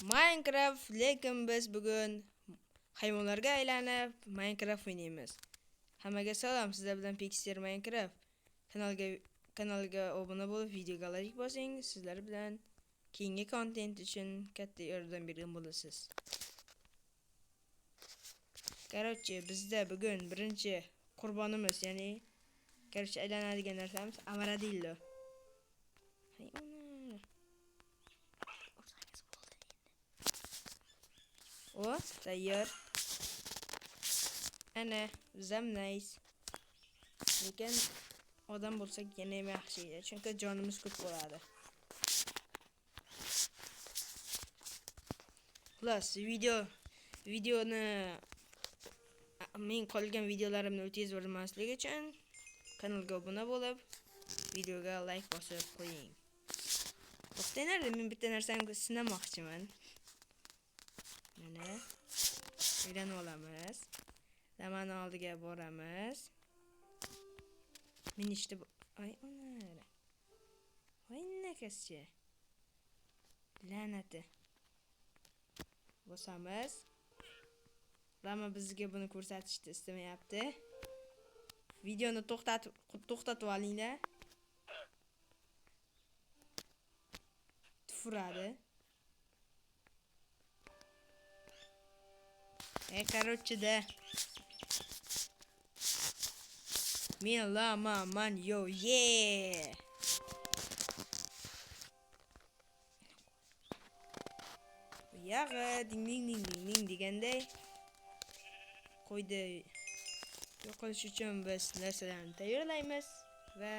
Minecraft, lekin biz bugun hayvonlarga aylanib Minecraft o'ynaymiz. Hammaga salom, sizlar bilan Pixar Minecraft. Kanalga obuna bo'lib, videoga like bosing. Sizlar bilan keyingi kontent uchun katta yordam bergan bo'lasiz. Короче, bizda bugun birinchi qurbonimiz, ya'ni aylanadigan narsamiz Amaradillo. O, tayyor. Ana, bizam nice. Lekin odam bo'lsak yana ham yaxshi edi, chunki jonimiz ko'p bo'ladi. Xullas, videoni men qolgan videolarimni o'tkazib yubormaslik uchun kanalga obuna bo'lib, videoga like bosib qo'ying. To'xtanglar, men bitta narsani sinamoqchiman. Mana o'ylanib olamiz. Zamani oldiga boramiz. Men ishda ay ona. Voy nakaschi. La'nati. Bosamiz. Lama bizga buni ko'rsatishni istamayapti. Videoni to'xtatib olinglar. Tufuradi. Короче, да. Men lama man yo yeah. Yağı ding ding deganday qo'ydi. Yo'qolish uchun biz narsalarni tayyorlaymiz va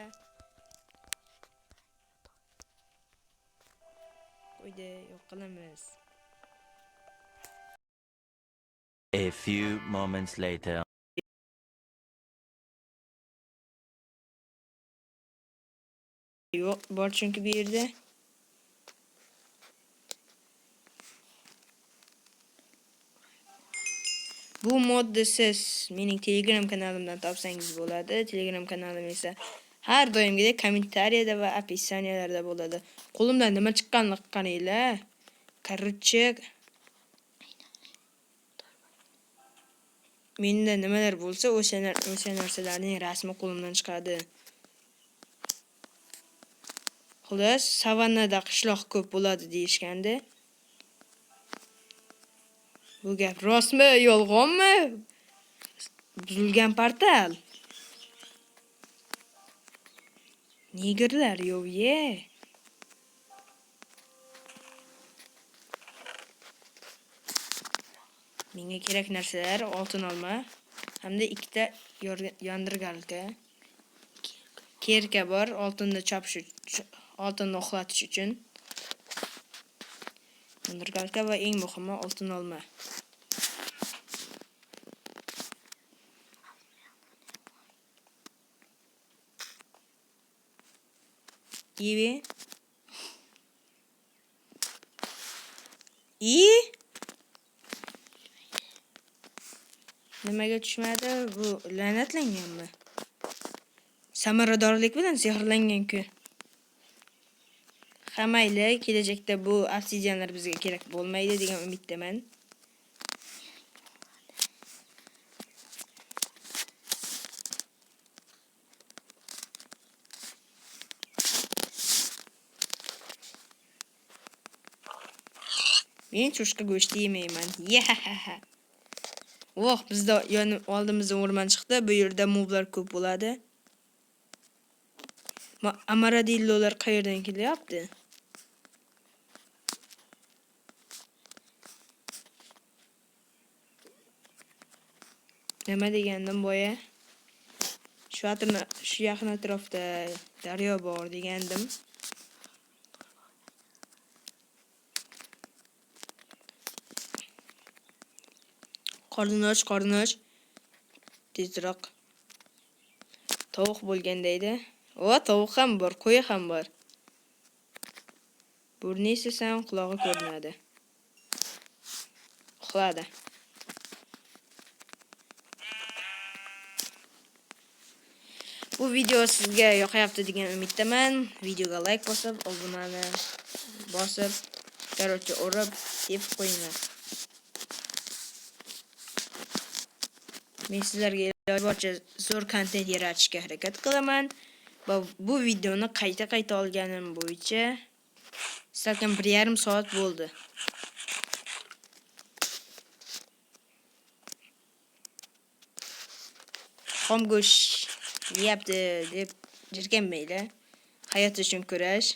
qo'ydi yo'q qilamiz. A few moments later. Yo'q, bor chunki bu yerda. Bu modni siz mening Telegram kanalimdan topsangiz bo'ladi. Telegram kanalim esa har doimgidek kommentariyada va описанияларда bo'ladi. Qo'limdan nima chiqqanini qaranglar. Короче, menda nimalar bo'lsa, o'sha narsalarning rasmi qo'limdan chiqadi. Xullas, savannada qishloq ko'p bo'ladi deyishganda. Bu gap rostmi, yolg'onmi? Buzilgan portal. Negirlar yo'q-ye. Menga kerak narsalar oltin olma hamda ikkita yondirgalka. Kerka bor, oltinni chopish uchun, oltinni uxlatish uchun. Yondirgalka va eng muhimi oltin olma. Gibi. Nimaga tushmadi? Bu la'natlanganmi? Samaradorlik bilan sehrlangan-ku. Hamayli, kelajakda bu obsidianlar bizga kerak bo'lmaydi degan umiddaman. Men cho'chqa go'shti yemayman. Yahaha. Oh, bizda oldimizda o'rmon chiqdi. Bu yerda moblar ko'p bo'ladi. Amaradillolar qayerdan kelyapti? Nima degandim boya? Shu yaqin atrofda daryo bor degandim. Qorinoch. Tezroq. Tovuq bo'lgandaydi. O, tovuq ham bor, qo'y ham bor. Burni esa qulog'i ko'rinadi. Uxladi. Bu video sizga yoqayapti degan umiddaman. Videoga like bosib, obunani bosib, короче, urib deb qo'yinglar. Men sizlarga iloji boricha zo'r kontent yaratishga harakat qilaman. Va bu videoni qayta olganim bo'yicha salkam 1,5 soat bo'ldi. Xom go'sht yeyapti deb jirkanmaylar. Hayot uchun kurash.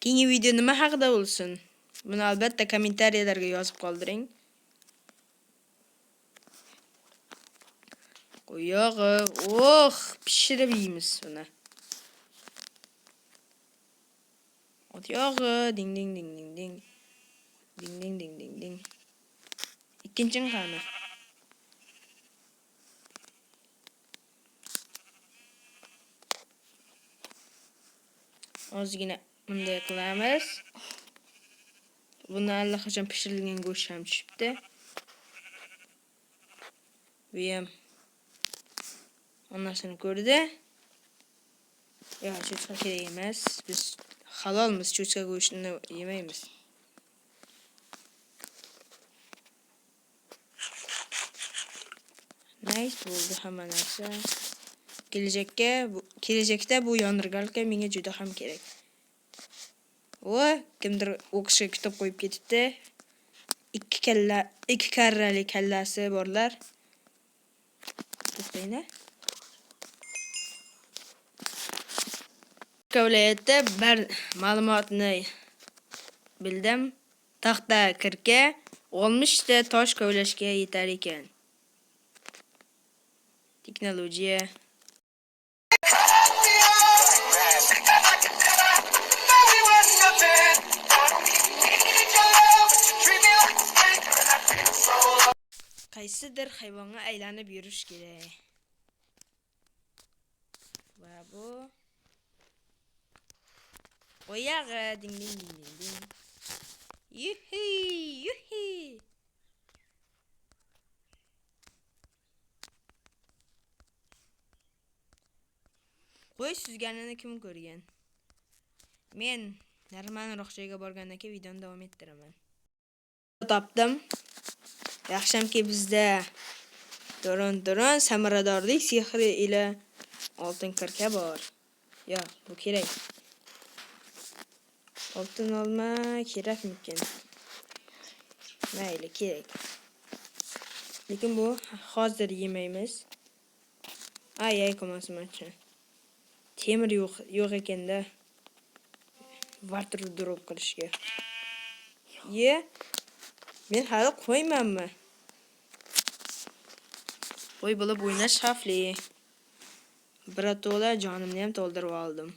Keyingi video nima haqida bo'lsin? Buni albatta kommentariyalarga yozib qoldiring. Qo'yog'i, pishirib yeymiz buni. Ot yog'i, ding ding ding ding ding. Ding ding ding ding ding. Ikkinchini qani? Ozgina bunday qilamiz. Buni allaqachon pishirilgan go'sht ham tushibdi. Bu ham onasini ko'rdi. Yo'q, cho'chqa kerak emas. Biz halolmiz, cho'chqa go'shtini yemaymiz. Nice bo'ldi hamma narsa. Kelajakda bu yondirgalka menga juda ham kerak. Kimdir o'qishga kitob qo'yib ketibdi. 2 karrali kallasi borlar. To'xtanglar. Viloyatda bir ma'lumotni bildim. Taxta kirka 60 ta tosh kovlashga yetar ekan. Teknologiya. Qaysidir hayvonga aylanib yurish kerak. Va bu oyog'i ding ding ding ding ding. Yuhi. Qo'y suzganini kim ko'rgan? Men narmanroq joyga borgandan keyin videoni davom ettiraman. Topdim. Yaxshamki bizda doron samaradorlik sehri ila oltin kirka bor. Yo'q, bu kerak. Oltin olma kerakmikin? Mayli, kerak. Lekin bu hozir yemaymiz. Ay, ko'masmachi. Temir yo'q ekanda. Vartir drop qilishga. Men hali qo'ymanmi? Qo'y bo'lib o'ynash xavfli. Birato'la jonimni ham to'ldirib oldim.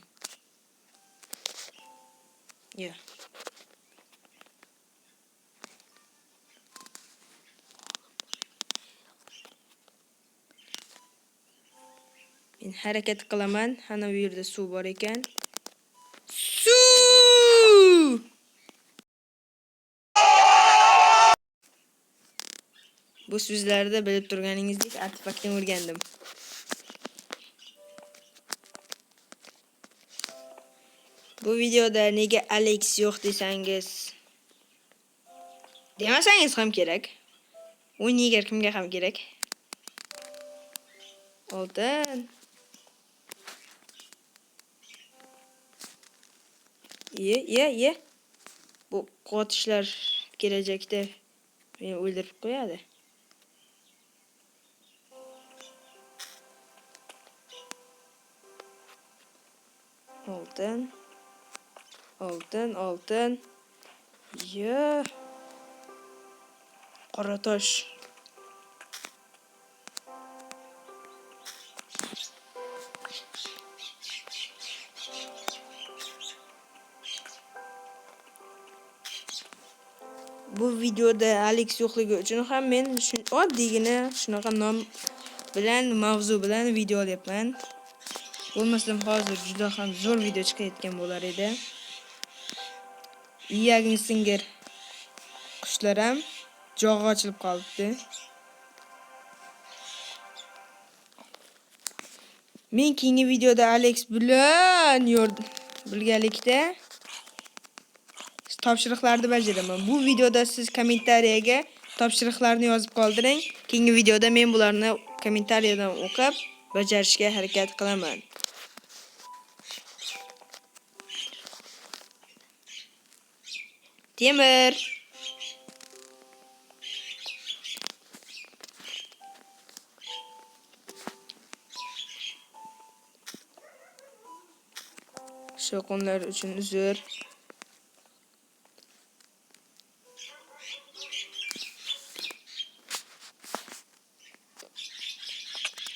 Men harakat qilaman. Ana bu yerda suv bor ekan. Suv! Bu so'zlarda bilib turganingizdek artefaktni o'rgandim. Bu videoda nega Alex yo'q desangiz, demasangiz ham kerak. O'ynagan kimga ham kerak. Oltin. Ye. Bu qotishlar kelajakda meni o'ldirib qo'yadi. Oltin. Qora tosh. Bu videoda Alex yo'qligi uchun ham men oddiygina shunaqa nom bilan, mavzu bilan video olyapman. Bo'lmasam hozir juda ham zo'r video chiqayotgan bo'lar edi. Iyagini singir qushlar ham jog'i ochilib qolibdi. Men keyingi videoda Alex bilan bilgalikda topshiriqlarni bajaraman. Bu videoda siz kommentariyaga topshiriqlarni yozib qoldiring. Keyingi videoda men bularni kommentariyadan o'qib bajarishga harakat qilaman. Temir. Shovqinlar uchun uzr.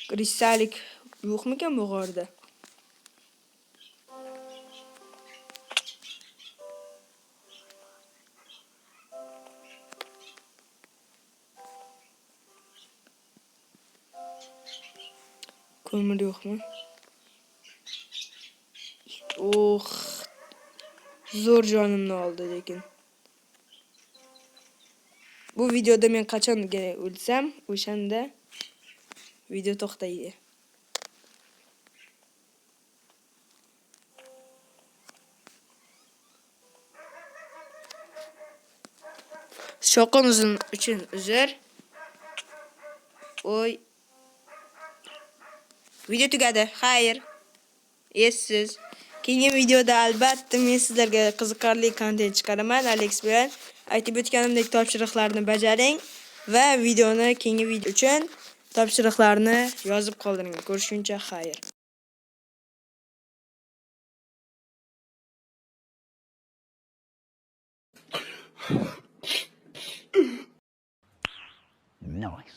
Kristalik yo'qmikan bu g'orda? Ko'mir yo'qmi? Zo'r jonimni oldi lekin. Bu videoda men qachonga o'lsam, o'shanda video to'xtaydi. Shovqin uchun uzr. Oy. Video tugadi. Xayr. Essiz. Keyingi videoda albatta men sizlarga qiziqarli kontent chiqaraman. Alex bilan aytib o'tganimdek topshiriqlarni bajaring va videoni keyingi video uchun topshiriqlarni yozib qoldiring. Ko'rishguncha xayr. Nice.